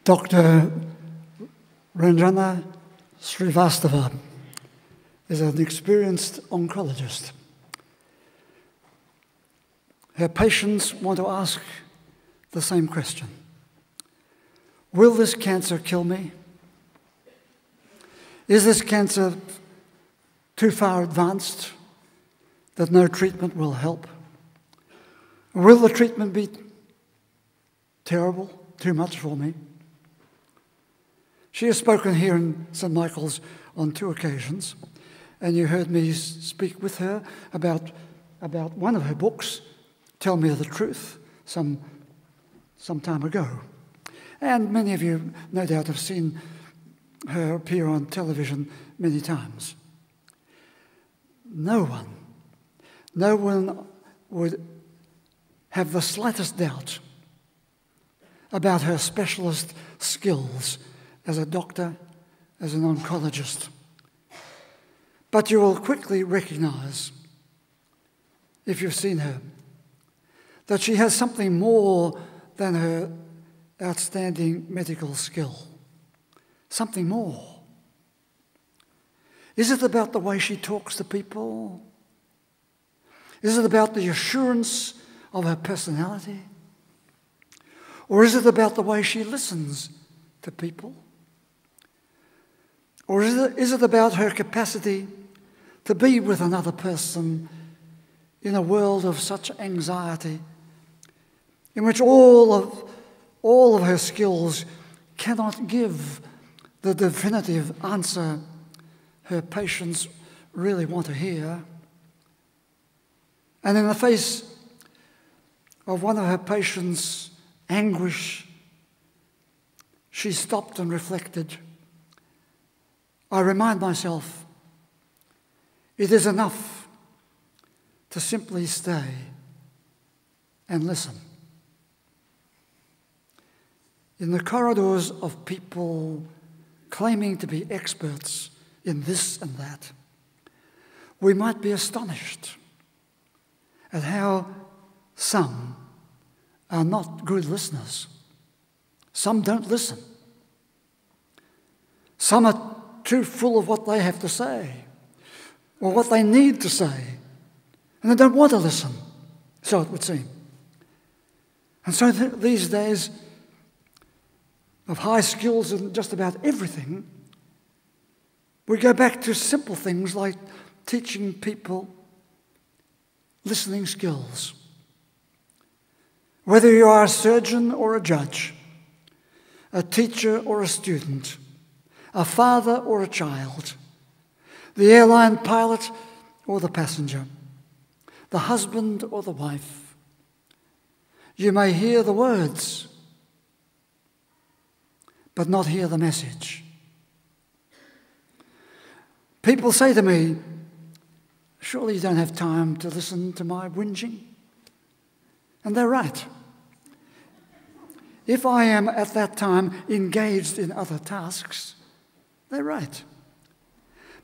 Dr. Ranjana Srivastava is an experienced oncologist. Her patients want to ask the same question. Will this cancer kill me? Is this cancer too far advanced that no treatment will help? Will the treatment be terrible, too much for me? She has spoken here in St. Michael's on 2 occasions, and you heard me speak with her about one of her books, Tell Me the Truth, some time ago. And many of you, no doubt, have seen her appear on television many times. No one would have the slightest doubt about her specialist skills as a doctor, as an oncologist. But you will quickly recognize, if you've seen her, that she has something more than her outstanding medical skill. Something more. Is it about the way she talks to people? Is it about the assurance of her personality? Or is it about the way she listens to people? Or is it about her capacity to be with another person in a world of such anxiety, in which all of her skills cannot give the definitive answer her patients really want to hear? And in the face of one of her patients' anguish, she stopped and reflected. I remind myself, it is enough to simply stay and listen. In the corridors of people claiming to be experts in this and that, we might be astonished at how some are not good listeners. Some don't listen. Some are too full of what they have to say or what they need to say, and they don't want to listen, so it would seem. And so these days of high skills in just about everything, we go back to simple things like teaching people listening skills. Whether you are a surgeon or a judge, a teacher or a student, a father or a child, the airline pilot or the passenger, the husband or the wife, you may hear the words, but not hear the message. People say to me, surely you don't have time to listen to my whinging? And they're right. If I am at that time engaged in other tasks, they're right.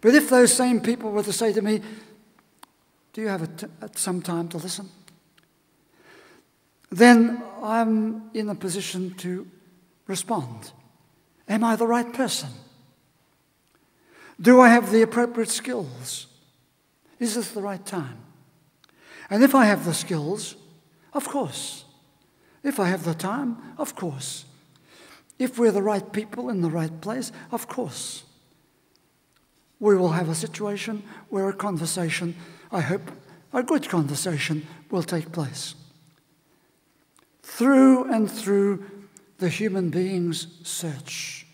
But if those same people were to say to me, do you have some time to listen? Then I'm in a position to respond. Am I the right person? Do I have the appropriate skills? Is this the right time? And if I have the skills, of course. If I have the time, of course. If we're the right people in the right place, of course. We will have a situation where a conversation, I hope, a good conversation will take place. Through and through the human being's search,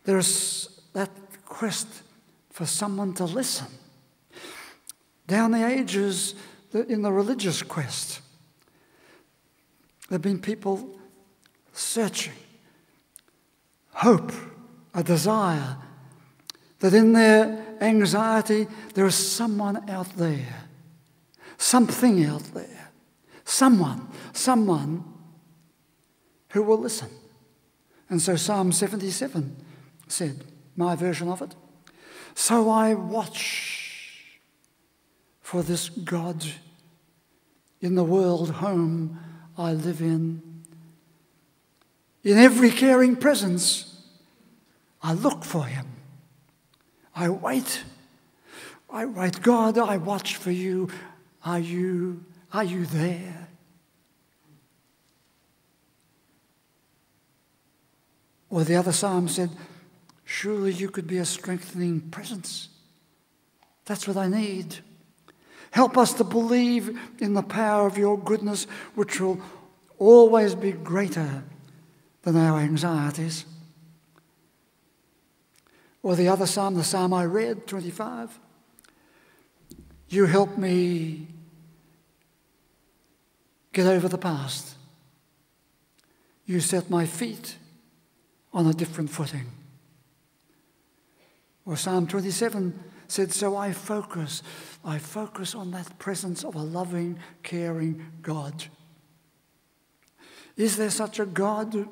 there's that quest for someone to listen. Down the ages, in the religious quest, there have been people searching, hope, a desire that in their anxiety there is someone out there, something out there, someone who will listen. And so Psalm 77 said, my version of it, so I watch for this God in the world home I live in In every caring presence, I look for him. I wait. God, I watch for you. Are you there? Or the other psalm said, surely you could be a strengthening presence. That's what I need. Help us to believe in the power of your goodness, which will always be greater than our anxieties. Or the other psalm, the psalm I read, 25. You help me get over the past. You set my feet on a different footing. Or Psalm 27 said, so I focus on that presence of a loving, caring God. Is there such a God?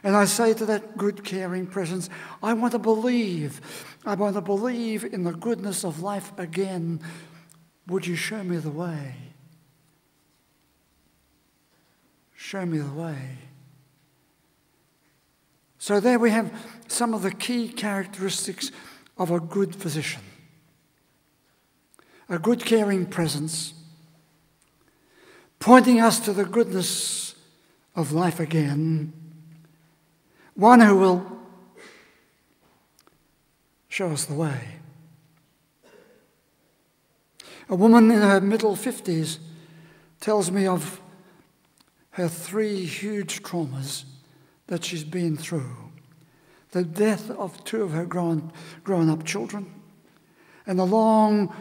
And I say to that good, caring presence, I want to believe in the goodness of life again. Would you show me the way? Show me the way. So there we have some of the key characteristics of a good physician. A good caring presence, pointing us to the goodness of life again. One who will show us the way. A woman in her middle 50s tells me of her 3 huge traumas that she's been through. The death of 2 of her grown-up children and the long,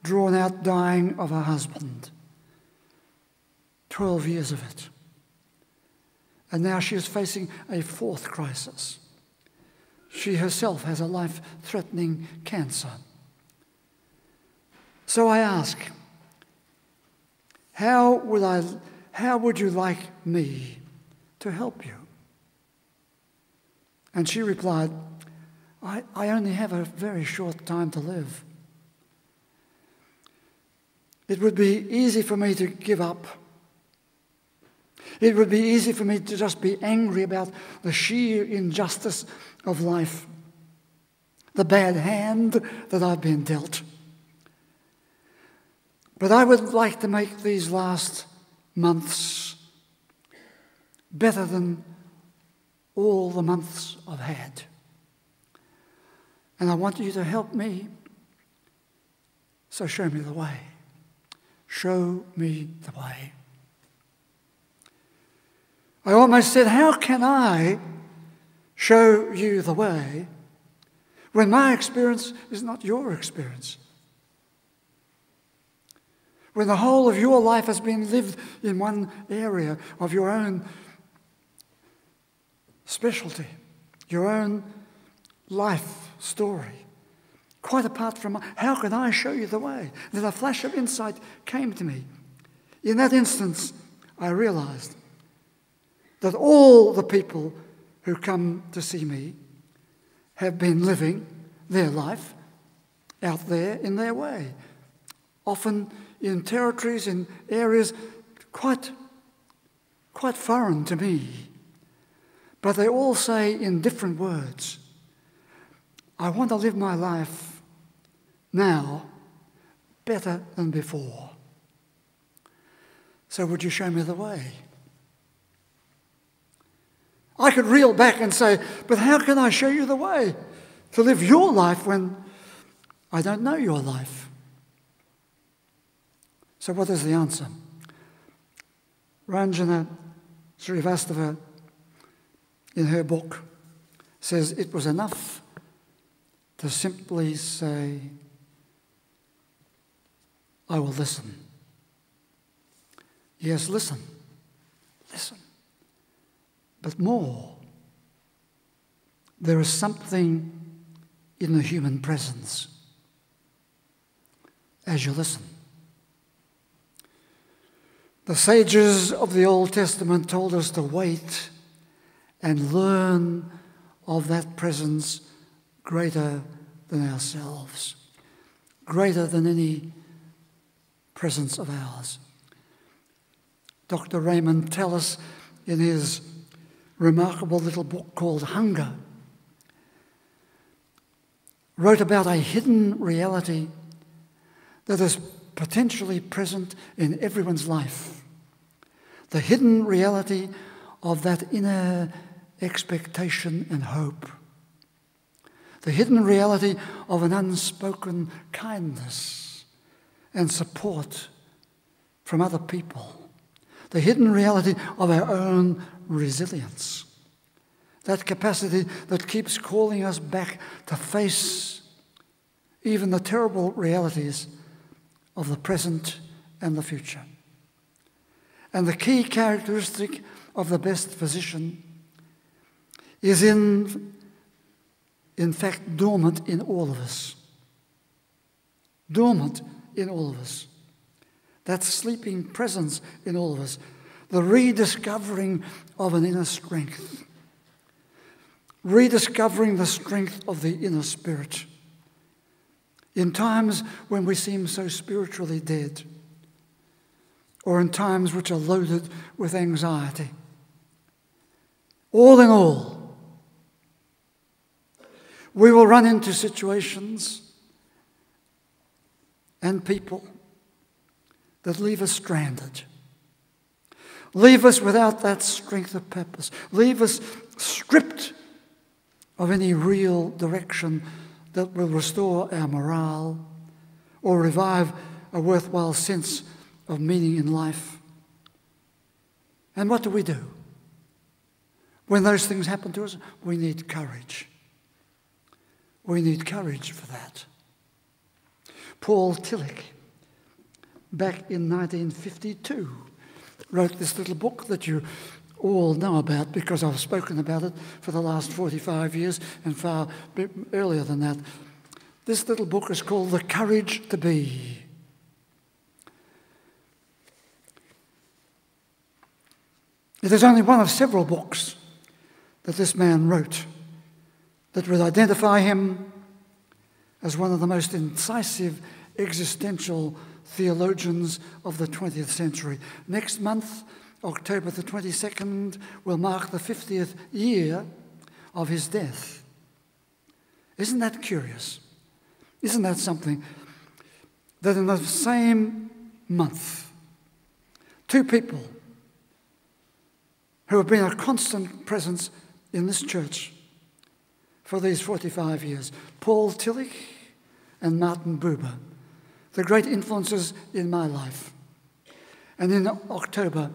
drawn-out dying of her husband. 12 years of it. And now she is facing a 4th crisis. She herself has a life-threatening cancer. So I ask, how would you like me to help you? And she replied, I only have a very short time to live. It would be easy for me to give up. It would be easy for me to just be angry about the sheer injustice of life, the bad hand that I've been dealt. But I would like to make these last months better than all the months I've had. And I want you to help me, so show me the way. Show me the way. I almost said, how can I show you the way when my experience is not your experience? When the whole of your life has been lived in one area of your own specialty, your own life story, quite apart from how can I show you the way? Then a flash of insight came to me. In that instance, I realized that all the people who come to see me have been living their life out there in their way, often in territories, in areas quite foreign to me. But they all say in different words, I want to live my life now better than before. So would you show me the way? I could reel back and say, but how can I show you the way to live your life when I don't know your life? So what is the answer? Ranjana Srivastava, in her book, says it was enough to simply say, I will listen. Yes, listen. Listen. But more, there is something in the human presence as you listen. The sages of the Old Testament told us to wait and learn of that presence greater than ourselves, greater than any presence of ours. Dr. Raymond Tallis, in his remarkable little book called Hunger, wrote about a hidden reality that is potentially present in everyone's life. The hidden reality of that inner expectation and hope. The hidden reality of an unspoken kindness and support from other people. The hidden reality of our own resilience. That capacity that keeps calling us back to face even the terrible realities of the present and the future. And the key characteristic of the best physician is in fact dormant in all of us. Dormant in all of us. That sleeping presence in all of us. The rediscovering of an inner strength. Rediscovering the strength of the inner spirit. In times when we seem so spiritually dead, or in times which are loaded with anxiety. All in all, we will run into situations and people that leave us stranded, leave us without that strength of purpose, leave us stripped of any real direction that will restore our morale or revive a worthwhile sense of meaning in life. And what do? When those things happen to us, we need courage. We need courage for that. Paul Tillich, back in 1952, wrote this little book that you all know about because I've spoken about it for the last 45 years and far earlier than that. This little book is called The Courage to Be. It is only one of several books that this man wrote that would identify him as one of the most incisive existential theologians of the 20th century. Next month, October the 22nd, will mark the 50th year of his death. Isn't that curious? Isn't that something? That in the same month, two people who have been a constant presence in this church for these 45 years, Paul Tillich and Martin Buber, the great influences in my life. And in October,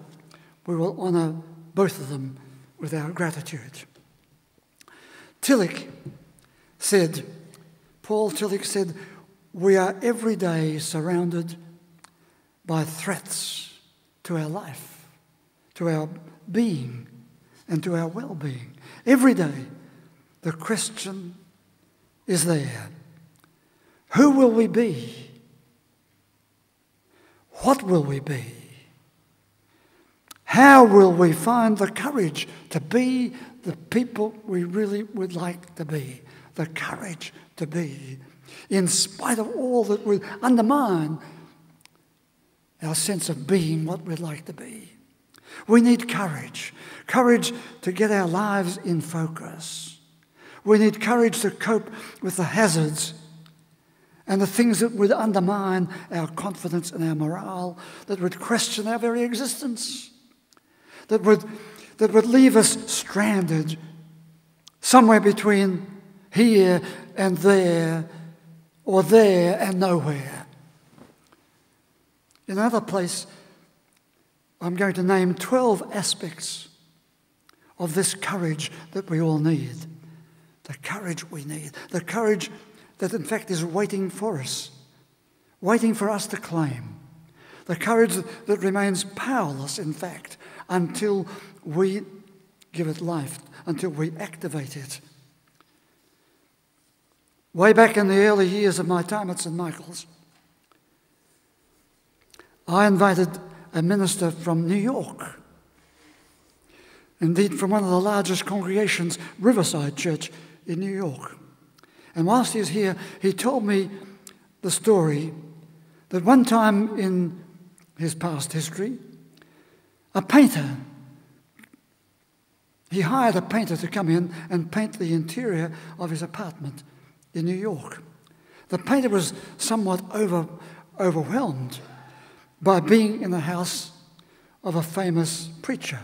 we will honour both of them with our gratitude. Paul Tillich said, we are every day surrounded by threats to our life, to our being, and to our well-being. Every day, the question is there. Who will we be? What will we be? How will we find the courage to be the people we really would like to be? The courage to be, in spite of all that would undermine our sense of being what we'd like to be. We need courage. Courage to get our lives in focus. We need courage to cope with the hazards and the things that would undermine our confidence and our morale, that would question our very existence, that would leave us stranded somewhere between here and there, or there and nowhere. In another place, I'm going to name 12 aspects of this courage that we all need. The courage we need. The courage that in fact is waiting for us to claim. The courage that remains powerless, in fact, until we give it life, until we activate it. Way back in the early years of my time at St. Michael's, I invited a minister from New York, indeed from one of the largest congregations, Riverside Church in New York. And whilst he was here, he told me the story that one time in his past history, a painter he hired a painter to come in and paint the interior of his apartment in New York. The painter was somewhat overwhelmed by being in the house of a famous preacher.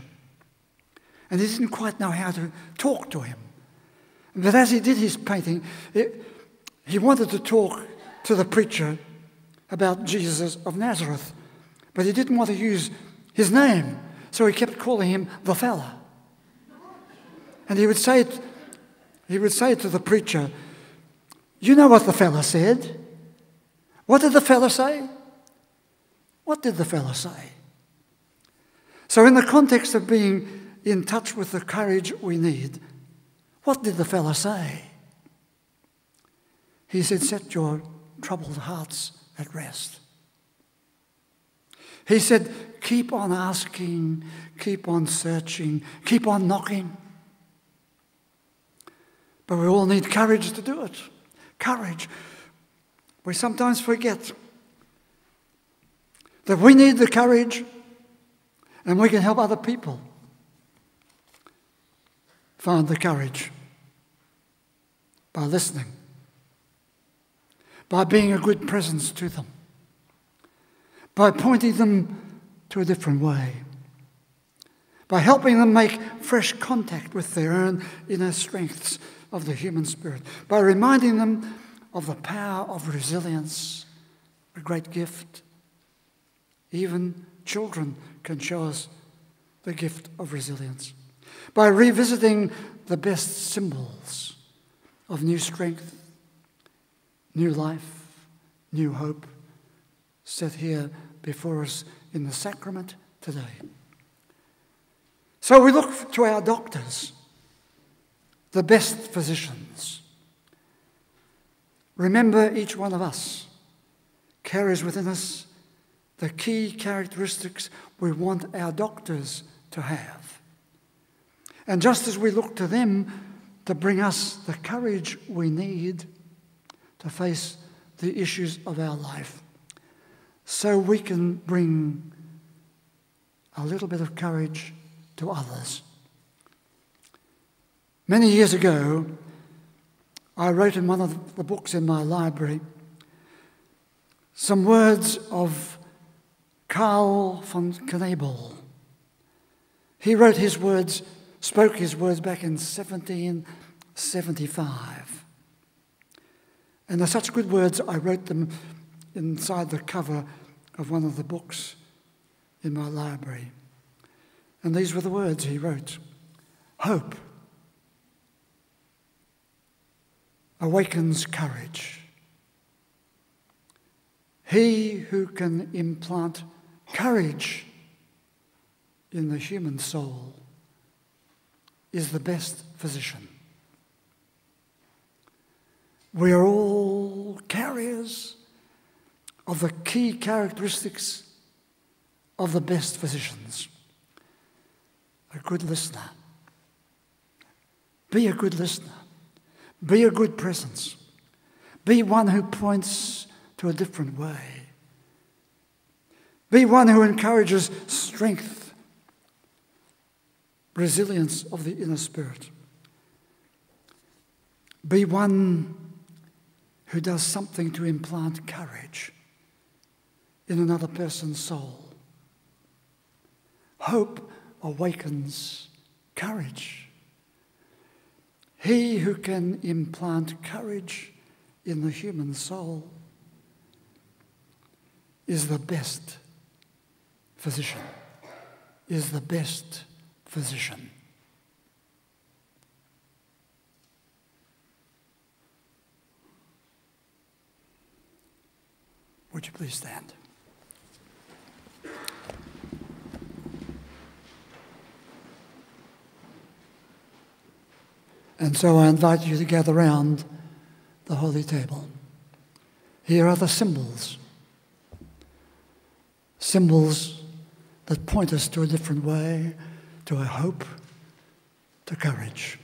And he didn't quite know how to talk to him. But as he did his painting, he wanted to talk to the preacher about Jesus of Nazareth. But he didn't want to use his name, so he kept calling him the fella. And he would say to the preacher, "You know what the fella said? What did the fella say? What did the fella say?" So in the context of being in touch with the courage we need, what did the fella say? He said, "Set your troubled hearts at rest." He said, "Keep on asking, keep on searching, keep on knocking." But we all need courage to do it. Courage. We sometimes forget that we need the courage and we can help other people find the courage by listening, by being a good presence to them, by pointing them to a different way, by helping them make fresh contact with their own inner strengths of the human spirit, by reminding them of the power of resilience, a great gift. Even children can show us the gift of resilience. By revisiting the best symbols of new strength, new life, new hope, set here before us in the sacrament today. So we look to our doctors, the best physicians. Remember, each one of us carries within us the key characteristics we want our doctors to have. And just as we look to them to bring us the courage we need to face the issues of our life, so we can bring a little bit of courage to others. Many years ago, I wrote in one of the books in my library some words of Carl von Knebel. He wrote his words, spoke his words back in 1775. And they're such good words, I wrote them inside the cover of one of the books in my library. And these were the words he wrote: "Hope awakens courage. He who can implant courage in the human soul is the best physician." We are all carriers of the key characteristics of the best physicians. A good listener. Be a good listener. Be a good presence. Be one who points to a different way. Be one who encourages strength, resilience of the inner spirit. Be one who does something to implant courage in another person's soul. Hope awakens courage. He who can implant courage in the human soul is the best physician, is the best physician. Would you please stand? And so I invite you to gather round the holy table. Here are the symbols. Symbols that point us to a different way, to a hope, to courage.